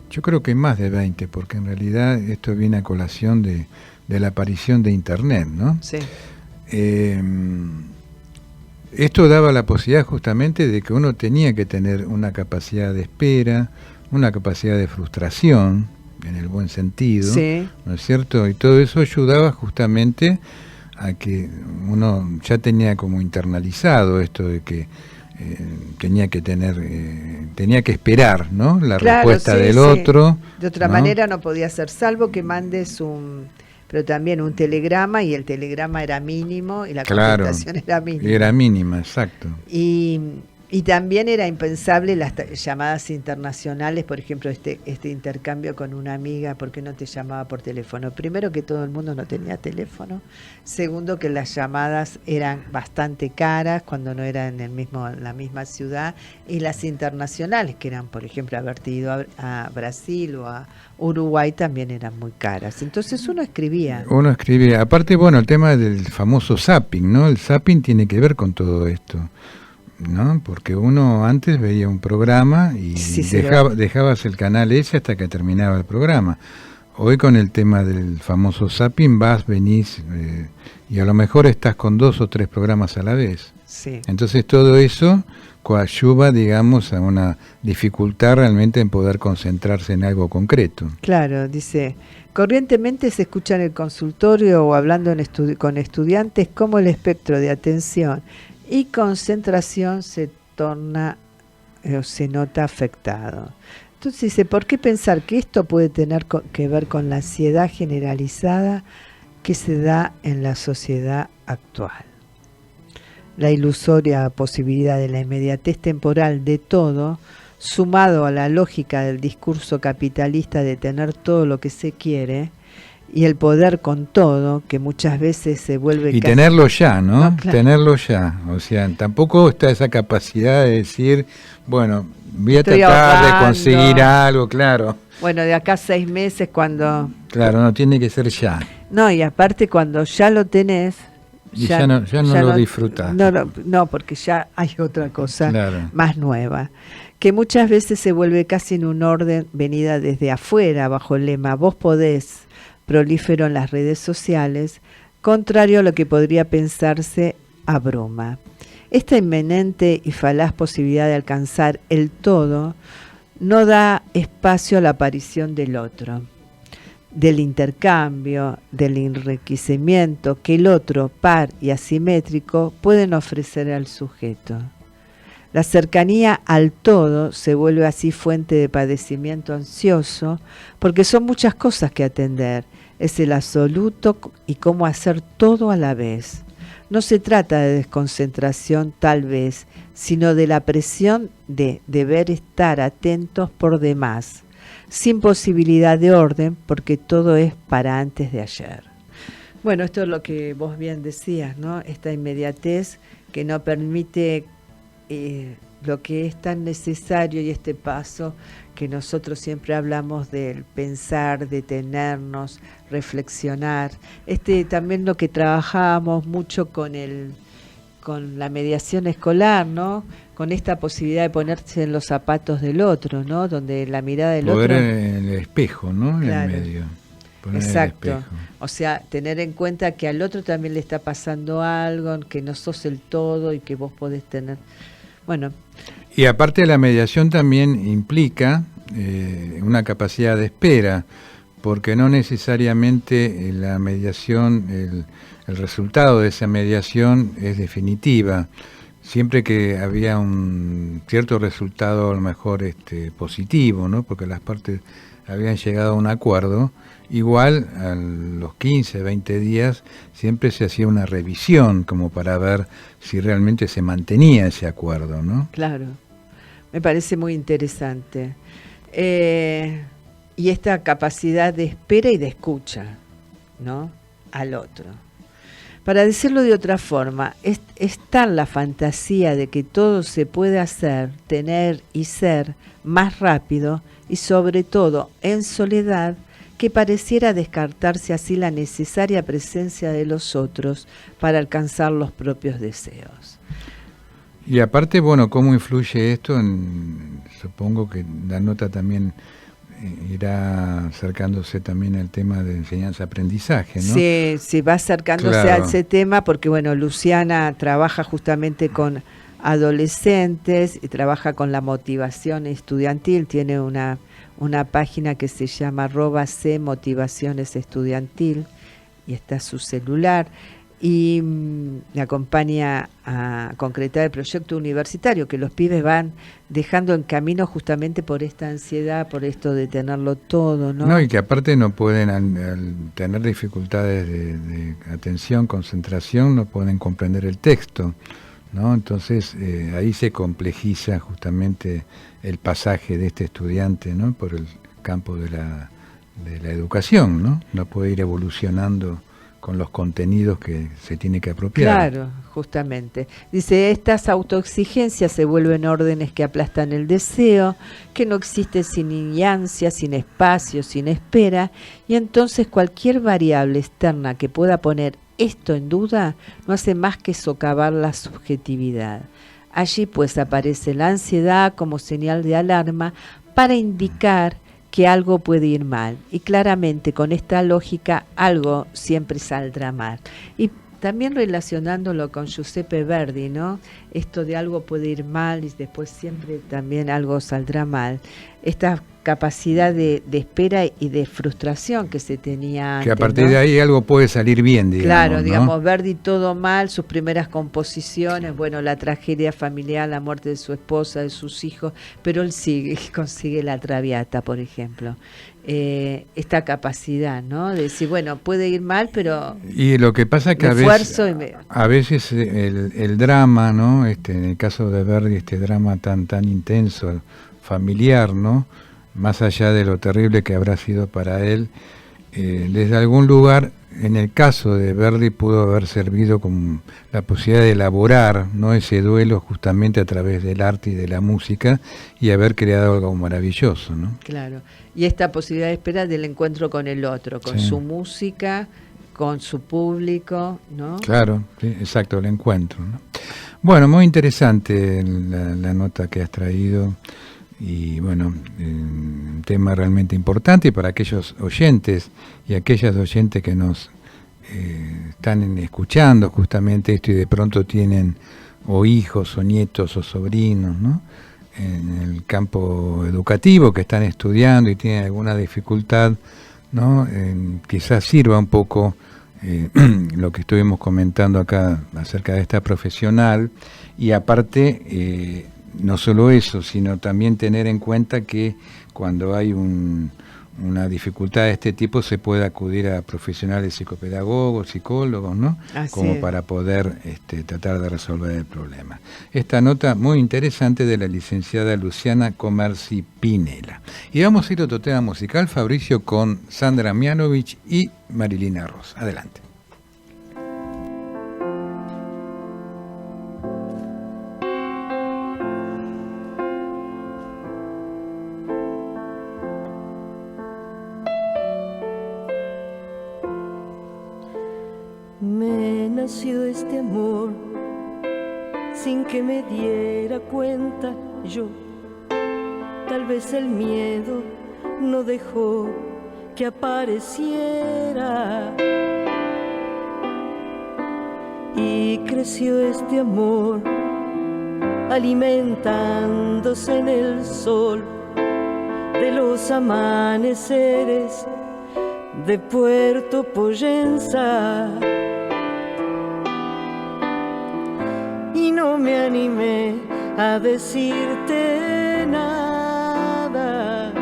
Yo creo que más de 20, porque en realidad esto viene a colación de la aparición de Internet, ¿no? Sí. Esto daba la posibilidad justamente de que uno tenía que tener una capacidad de espera, una capacidad de frustración, en el buen sentido, sí, ¿no es cierto? Y todo eso ayudaba justamente a que uno ya tenía como internalizado esto de que tenía que esperar, ¿no?, la respuesta, sí, del otro. De otra, ¿no?, manera no podía ser, salvo que mandes pero también un telegrama, y el telegrama era mínimo y la contestación era mínima. Era mínima, exacto. Y también era impensable las llamadas internacionales, por ejemplo, este intercambio con una amiga, ¿por qué no te llamaba por teléfono? Primero, que todo el mundo no tenía teléfono. Segundo, que las llamadas eran bastante caras cuando no eran en la misma ciudad. Y las internacionales, que eran, por ejemplo, haberte ido a Brasil o a Uruguay, también eran muy caras. Entonces uno escribía. Aparte, bueno, el tema del famoso zapping, ¿no? El zapping tiene que ver con todo esto, ¿no? Porque uno antes veía un programa y sí, dejabas el canal ese hasta que terminaba el programa. Hoy con el tema del famoso zapping venís y a lo mejor estás con 2 o 3 programas a la vez. Sí. Entonces todo eso coadyuva, digamos, a una dificultad realmente en poder concentrarse en algo concreto. Claro, dice, corrientemente se escucha en el consultorio o hablando con estudiantes cómo el espectro de atención y concentración se torna o se nota afectado. Entonces dice, ¿por qué pensar que esto puede tener que ver con la ansiedad generalizada que se da en la sociedad actual? La ilusoria posibilidad de la inmediatez temporal de todo, sumado a la lógica del discurso capitalista de tener todo lo que se quiere, y el poder con todo, que muchas veces se vuelve... Y casi... tenerlo ya, ¿no? No, claro. Tenerlo ya. O sea, tampoco está esa capacidad de decir, bueno, voy a Estoy tratar de ahorrando. conseguir algo, claro. Bueno, de acá a 6 meses cuando... Claro, no tiene que ser ya. No, y aparte cuando ya lo tenés... Y ya no lo disfrutás. No, porque ya hay otra cosa Claro. más nueva, que muchas veces se vuelve casi en un orden venida desde afuera, bajo el lema vos podés, prolífero en las redes sociales, contrario a lo que podría pensarse a broma. Esta inminente y falaz posibilidad de alcanzar el todo no da espacio a la aparición del otro, del intercambio, del enriquecimiento que el otro, par y asimétrico, pueden ofrecer al sujeto. La cercanía al todo se vuelve así fuente de padecimiento ansioso, porque son muchas cosas que atender, es el absoluto y cómo hacer todo a la vez. No se trata de desconcentración tal vez, sino de la presión de deber estar atentos por demás, sin posibilidad de orden, porque todo es para antes de ayer. Bueno, esto es lo que vos bien decías, ¿no? Esta inmediatez que no permite lo que es tan necesario y este paso que nosotros siempre hablamos del pensar, detenernos, reflexionar. También lo que trabajábamos mucho con la mediación escolar, ¿no? Con esta posibilidad de ponerse en los zapatos del otro, ¿no? Donde la mirada del Poder otro... en el espejo, ¿no? Claro. En el medio. Poner Exacto. el espejo. O sea, tener en cuenta que al otro también le está pasando algo, que no sos el todo y que vos podés tener... Bueno. Y aparte la mediación también implica una capacidad de espera, porque no necesariamente la mediación, el resultado de esa mediación es definitiva. Siempre que había un cierto resultado, a lo mejor positivo, ¿no? Porque las partes habían llegado a un acuerdo, igual a los 15, 20 días siempre se hacía una revisión como para ver si realmente se mantenía ese acuerdo, ¿no? Claro, me parece muy interesante. Y esta capacidad de espera y de escucha, ¿no? Al otro. Para decirlo de otra forma, es tal la fantasía de que todo se puede hacer, tener y ser más rápido y sobre todo en soledad, que pareciera descartarse así la necesaria presencia de los otros para alcanzar los propios deseos. Y aparte, bueno, ¿cómo influye esto? Supongo que la nota también irá acercándose también al tema de enseñanza-aprendizaje, ¿no? Sí, va acercándose Claro. a ese tema porque, bueno, Luciana trabaja justamente con adolescentes y trabaja con la motivación estudiantil, tiene una página que se llama @C Motivaciones Estudiantil y está su celular y me acompaña a concretar el proyecto universitario que los pibes van dejando en camino justamente por esta ansiedad, por esto de tenerlo todo, ¿no? No, y que aparte no pueden, al tener dificultades de atención, concentración, no pueden comprender el texto, ¿no? Entonces ahí se complejiza justamente el pasaje de este estudiante, ¿no? Por el campo de la educación, ¿no? No puede ir evolucionando con los contenidos que se tiene que apropiar. Claro, justamente. Dice, estas autoexigencias se vuelven órdenes que aplastan el deseo, que no existe sin ansia, sin espacio, sin espera, y entonces cualquier variable externa que pueda poner esto en duda no hace más que socavar la subjetividad. Allí pues aparece la ansiedad como señal de alarma para indicar que algo puede ir mal, y claramente con esta lógica algo siempre saldrá mal. Y también relacionándolo con Giuseppe Verdi, ¿no? Esto de algo puede ir mal y después siempre también algo saldrá mal. Esta capacidad de espera y de frustración que se tenía antes, que a partir ¿no? de ahí algo puede salir bien, digamos. Claro, ¿no? digamos, Verdi todo mal, sus primeras composiciones, bueno, la tragedia familiar, la muerte de su esposa, de sus hijos, pero él consigue la Traviata, por ejemplo. Esta capacidad, ¿no? De decir, bueno, puede ir mal, pero y lo que pasa es que a veces el drama, ¿no? En el caso de Verdi, este drama tan intenso, familiar, ¿no? Más allá de lo terrible que habrá sido para él, desde algún lugar, en el caso de Verdi, pudo haber servido como la posibilidad de elaborar, ¿no? Ese duelo justamente a través del arte y de la música y haber creado algo maravilloso, ¿no? Claro, y esta posibilidad de espera del encuentro con el otro, con su música, con su público, ¿no? Claro, sí, exacto, el encuentro, ¿no? Bueno, muy interesante la nota que has traído. Y bueno, un tema realmente importante para aquellos oyentes y aquellas oyentes que nos están escuchando justamente esto y de pronto tienen o hijos o nietos o sobrinos, ¿no? En el campo educativo que están estudiando y tienen alguna dificultad, ¿no? Quizás sirva un poco lo que estuvimos comentando acá acerca de esta profesional y aparte no solo eso, sino también tener en cuenta que cuando hay una dificultad de este tipo se puede acudir a profesionales psicopedagogos, psicólogos, ¿no? Como para poder tratar de resolver el problema. Esta nota muy interesante de la licenciada Luciana Comerci Pinela. Y vamos a ir a otro tema musical, Fabricio, con Sandra Mianovich y Marilina Ross. Adelante. Nació este amor sin que me diera cuenta yo. Tal vez el miedo no dejó que apareciera. Y creció este amor alimentándose en el sol de los amaneceres de Puerto Poyenza. Y no me animé a decirte nada.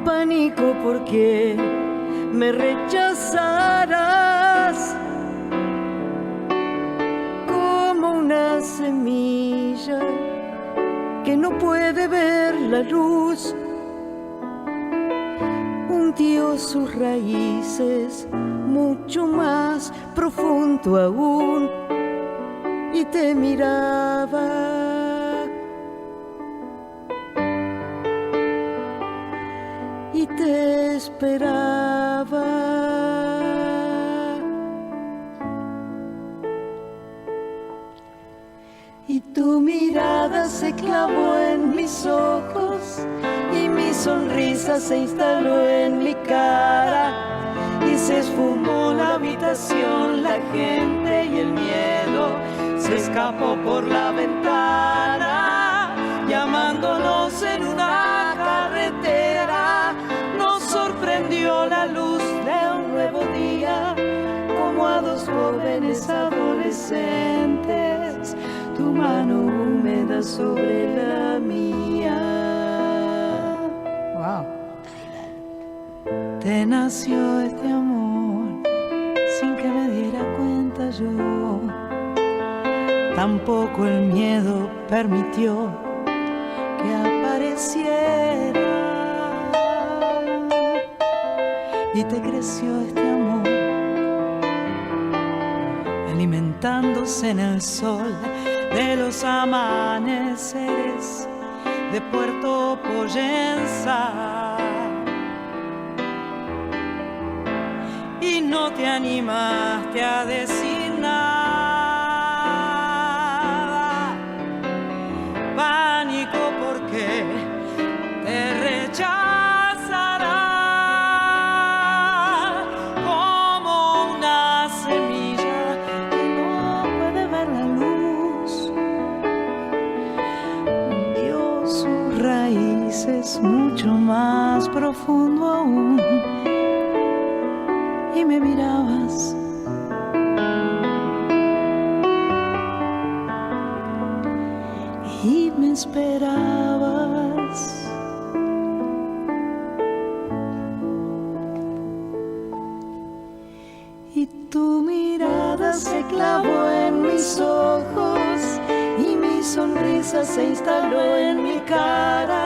Pánico porque me rechazarás como una semilla que no puede ver la luz. Hundió sus raíces mucho más profundo aún y te miraba y te esperaba. Y tu mirada se clavó en mis ojos y mi sonrisa se instaló en mi cara. Y se esfumó la habitación, la gente y el miedo se escapó por la ventana, llamándonos en una carretera. Nos sorprendió la luz de un nuevo día, como a dos jóvenes adolescentes, tu mano húmeda sobre la mía. Wow. Te nació este amor sin que me diera cuenta yo. Tampoco el miedo permitió que apareciera. Y te creció este amor alimentándose en el sol de los amaneceres de Puerto Poyenza. Y no te animaste a decir nada. Pánico porque te rechazará como una veces mucho más profundo aún, y me mirabas. Y me esperabas. Y tu mirada se clavó en mis ojos y mi sonrisa se instaló en mi cara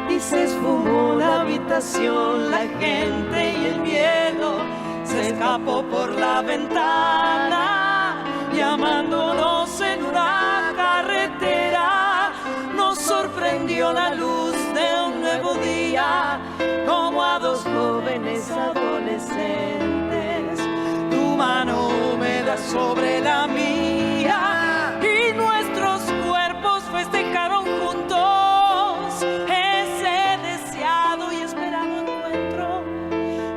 y se esfumó la habitación, la gente y el miedo se escapó por la ventana, llamándonos en una carretera. Nos sorprendió la luz de un nuevo día, como a dos jóvenes adolescentes, tu mano húmeda sobre la mía y nuestros cuerpos festejaron juntos ese deseado y esperado encuentro.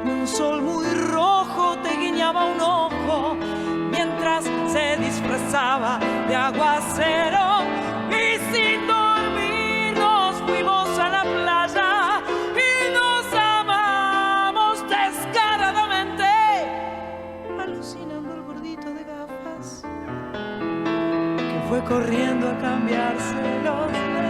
Un sol muy rojo te guiñaba un ojo mientras se disfrazaba de aguacero, y sin dormir nos fuimos a la playa y nos amamos descaradamente, alucinando el gordito de gafas que fue corriendo a cambiarse los lentes.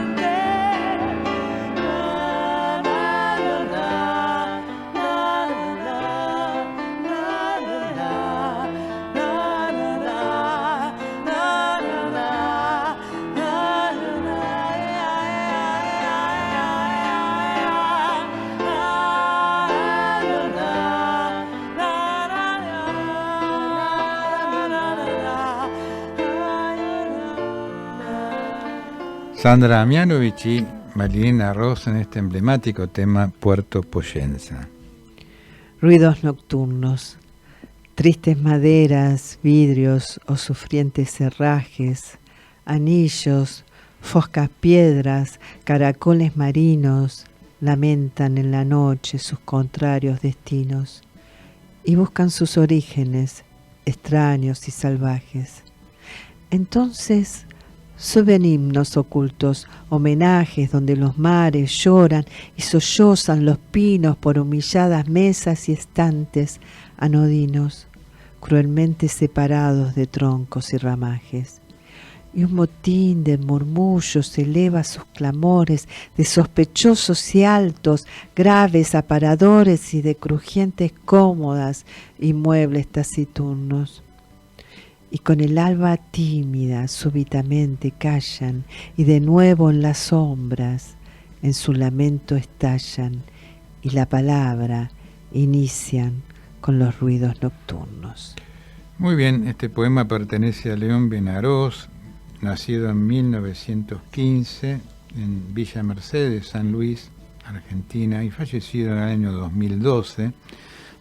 Sandra Amianovich y Marilena Ross en este emblemático tema Puerto Poyenza. Ruidos nocturnos, tristes maderas, vidrios o sufrientes herrajes, anillos, foscas piedras, caracoles marinos, lamentan en la noche sus contrarios destinos y buscan sus orígenes extraños y salvajes. Entonces suben himnos ocultos, homenajes donde los mares lloran y sollozan los pinos por humilladas mesas y estantes anodinos, cruelmente separados de troncos y ramajes. Y un motín de murmullos eleva sus clamores de sospechosos y altos, graves aparadores y de crujientes cómodas y muebles taciturnos. Y con el alba tímida súbitamente callan y de nuevo en las sombras en su lamento estallan y la palabra inician con los ruidos nocturnos. Muy bien, este poema pertenece a León Benarós, nacido en 1915 en Villa Mercedes, San Luis, Argentina, y fallecido en el año 2012.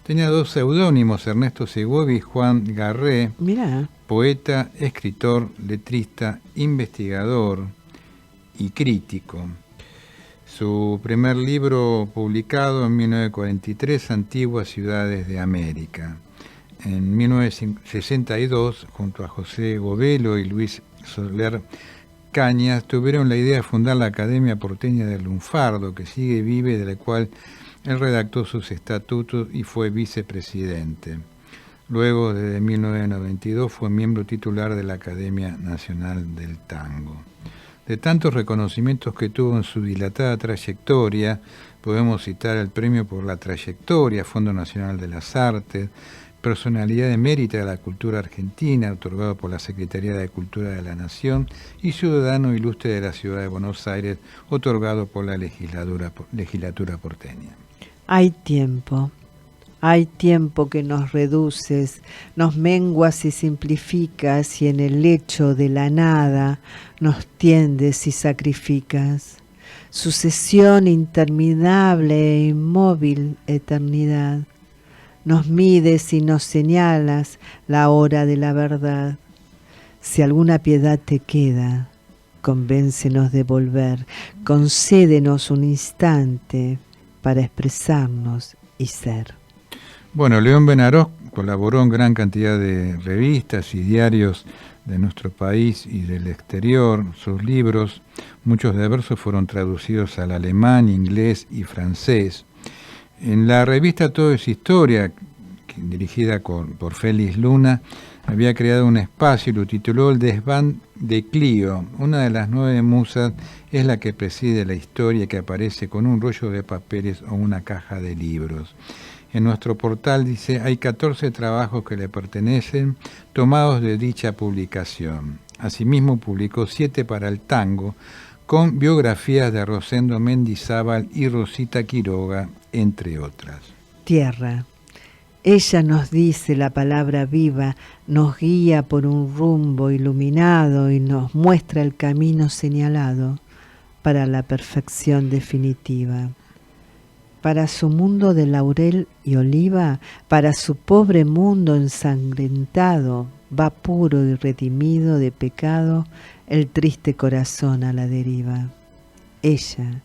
Tenía dos seudónimos, Ernesto Segovia y Juan Garré. Mirá. Poeta, escritor, letrista, investigador y crítico. Su primer libro publicado en 1943, Antiguas Ciudades de América. En 1962, junto a José Govelo y Luis Soler Cañas, tuvieron la idea de fundar la Academia Porteña del Lunfardo, que sigue viva y de la cual él redactó sus estatutos y fue vicepresidente. Luego, desde 1992, fue miembro titular de la Academia Nacional del Tango. De tantos reconocimientos que tuvo en su dilatada trayectoria, podemos citar el Premio por la Trayectoria, Fondo Nacional de las Artes, Personalidad de Mérito de la Cultura Argentina, otorgado por la Secretaría de Cultura de la Nación, y Ciudadano Ilustre de la Ciudad de Buenos Aires, otorgado por la legislatura porteña. Hay tiempo que nos reduces, nos menguas y simplificas, y en el lecho de la nada nos tiendes y sacrificas. Sucesión interminable e inmóvil eternidad. Nos mides y nos señalas la hora de la verdad. Si alguna piedad te queda, convéncenos de volver, concédenos un instante para expresarnos y ser. Bueno, León Benarós colaboró en gran cantidad de revistas y diarios de nuestro país y del exterior. Sus libros, muchos de versos, fueron traducidos al alemán, inglés y francés. En la revista Todo es Historia, dirigida por Félix Luna, había creado un espacio y lo tituló El Desván de Clio. Una de las 9 musas es la que preside la historia, que aparece con un rollo de papeles o una caja de libros. En nuestro portal dice, hay 14 trabajos que le pertenecen, tomados de dicha publicación. Asimismo publicó 7 para el tango, con biografías de Rosendo Mendizábal y Rosita Quiroga, entre otras. Tierra. Ella nos dice la palabra viva, nos guía por un rumbo iluminado y nos muestra el camino señalado para la perfección definitiva. Para su mundo de laurel y oliva, para su pobre mundo ensangrentado, va puro y redimido de pecado el triste corazón a la deriva. Ella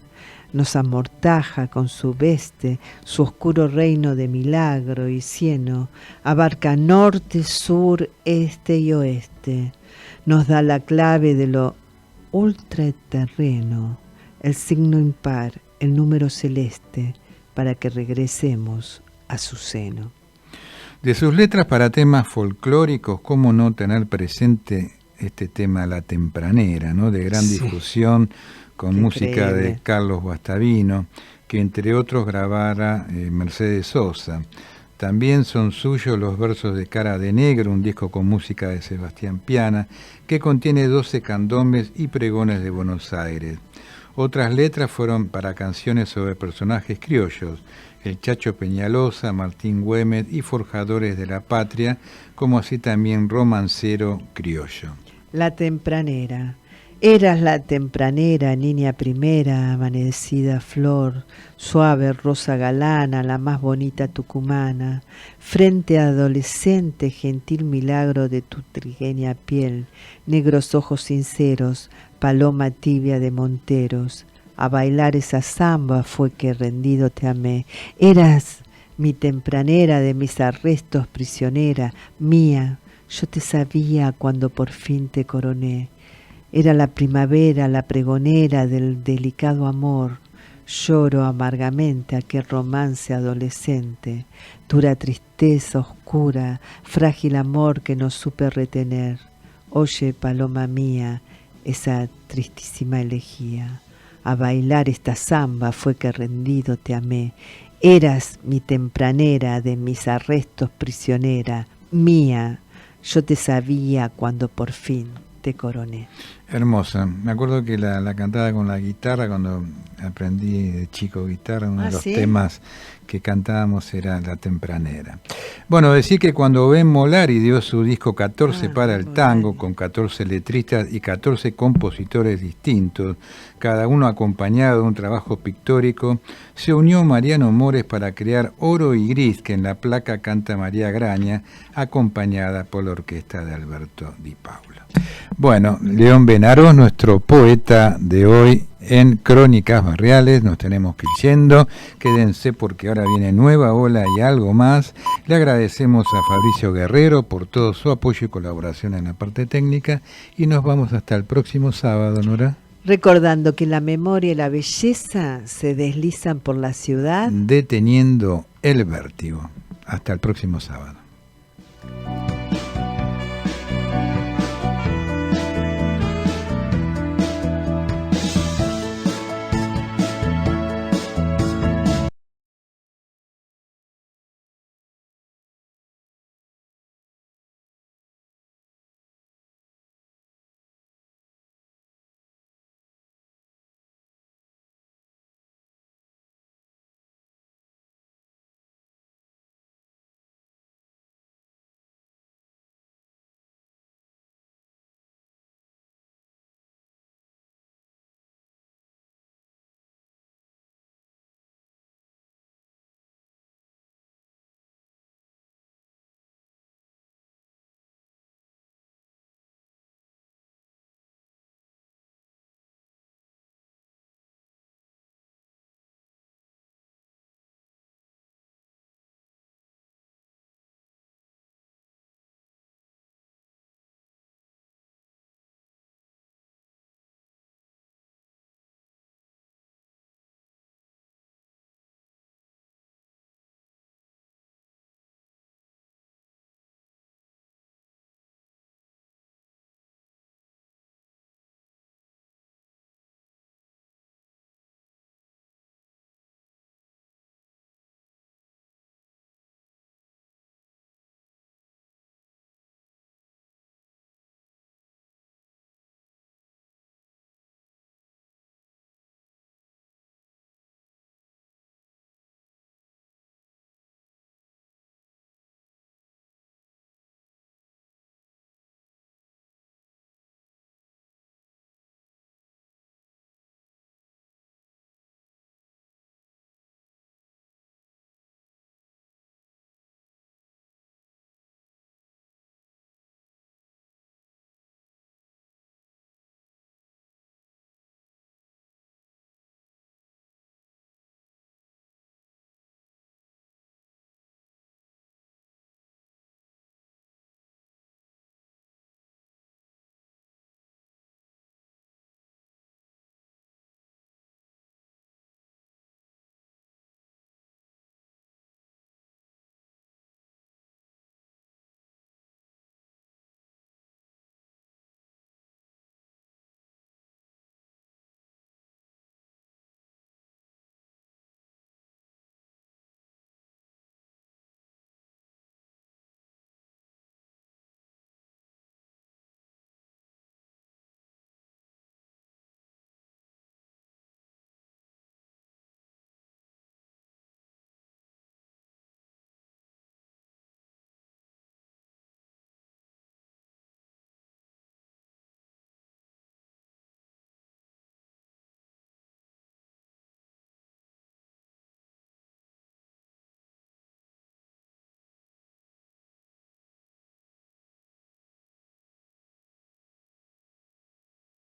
nos amortaja con su veste, su oscuro reino de milagro y cieno, abarca norte, sur, este y oeste, nos da la clave de lo ultraterreno, el signo impar, el número celeste, para que regresemos a su seno. De sus letras para temas folclóricos, ¿cómo no tener presente este tema La Tempranera, ¿no? De gran difusión, con Qué música increíble. de Carlos Guastavino, que entre otros grabara Mercedes Sosa. También son suyos los versos de Cara de Negro, un disco con música de Sebastián Piana, que contiene 12 candombes y pregones de Buenos Aires. Otras letras fueron para canciones sobre personajes criollos, el Chacho Peñalosa, Martín Güemes y Forjadores de la Patria, como así también Romancero Criollo. La tempranera. Eras la tempranera, niña primera, amanecida flor, suave rosa galana, la más bonita tucumana, frente adolescente, gentil milagro de tu trigueña piel, negros ojos sinceros, paloma tibia de monteros. A bailar esa zamba fue que rendido te amé. Eras mi tempranera, de mis arrestos prisionera, mía, yo te sabía cuando por fin te coroné. Era la primavera, la pregonera del delicado amor. Lloro amargamente aquel romance adolescente, dura tristeza oscura, frágil amor que no supe retener. Oye, paloma mía, esa tristísima elegía. A bailar esta zamba fue que rendido te amé. Eras mi tempranera, de mis arrestos prisionera, mía, yo te sabía cuando por fin te coroné. Hermosa. Me acuerdo que la cantaba con la guitarra cuando aprendí de chico guitarra. Uno de los temas que cantábamos era La Tempranera. Bueno, decir que cuando Ben Molari dio su disco 14 para el tango, con 14 letristas y 14 compositores distintos, cada uno acompañado de un trabajo pictórico, se unió Mariano Mores para crear Oro y Gris, que en la placa canta María Graña, acompañada por la orquesta de Alberto Di Paolo. Bueno, León Benarós, nuestro poeta de hoy en Crónicas Barriales. Nos tenemos que ir yendo. Quédense porque ahora viene Nueva Ola y algo más. Le agradecemos a Fabricio Guerrero por todo su apoyo y colaboración en la parte técnica. Y nos vamos hasta el próximo sábado, Nora. Recordando que la memoria y la belleza se deslizan por la ciudad, deteniendo el vértigo. Hasta el próximo sábado.